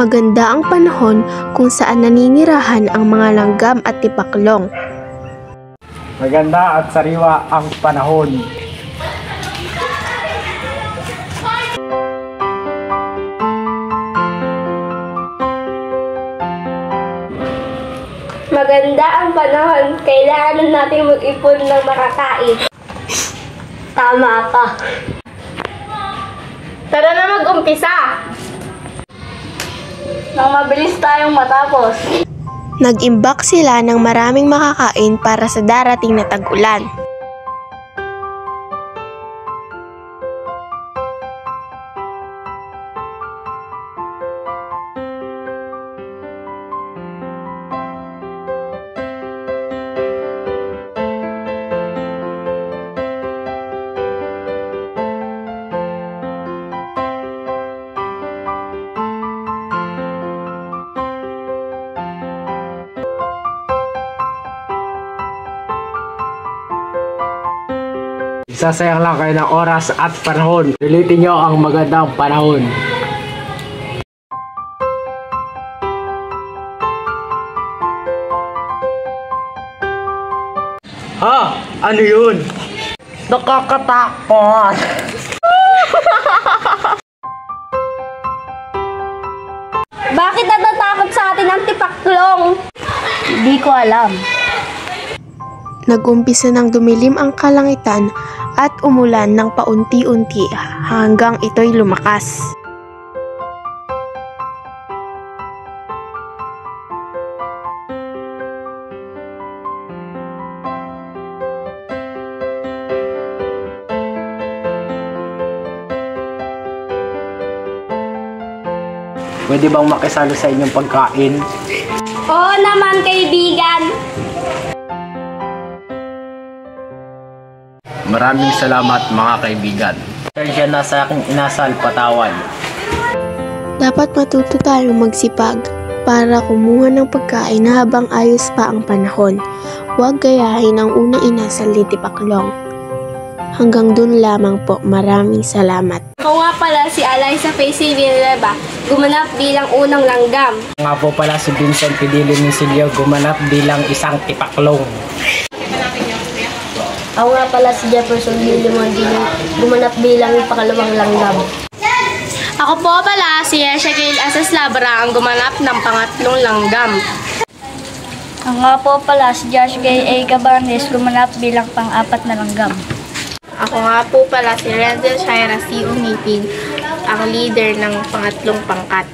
Maganda ang panahon kung saan naninirahan ang mga langgam at tipaklong. Maganda at sariwa ang panahon. Maganda ang panahon, kailangan natin mag-ipon ng makakain. Tama ka. Tara na mag-umpisa! Nang mabilis tayong matapos. Nag-imbak sila ng maraming makakain para sa darating na tag-ulan. Sasayang lang kayo ng oras at panahon. Pilitin nyo ang magandang panahon. Ha? Ano yun? Nakakatakot! Bakit natatakot sa atin ang tipaklong? Hindi ko alam. Nag-umpisa ng dumilim ang kalangitan at umulan ng paunti-unti hanggang ito'y lumakas. Pwede bang makisalo sa inyong pagkain? Oo naman, kaibigan. Maraming salamat mga kaibigan. Pasensya na sa aking inasal, patawan. Dapat matuto tayong magsipag para kumuha ng pagkain habang ayos pa ang panahon. Huwag gayahin ang unang inasal ni Tipaklong. Hanggang dun lamang po, maraming salamat. Ako nga pala si Alaysa Facey Villanueva, gumanap bilang unang langgam. Nga po pala si Vincent Pidilio Misilio, gumanap bilang isang tipaklong. Ako nga pala si Jefferson Limondino, gumanap bilang pangalawang langgam. Ako po pala si Yesha Gail Asas Labra, ang gumanap ng pangatlong langgam. Ako nga po pala si Josh Gay A. Cabanes, gumanap bilang pang-apat na langgam. Ako nga po pala si Renzel Shaira C. Umipin, ang leader ng pangatlong pangkat.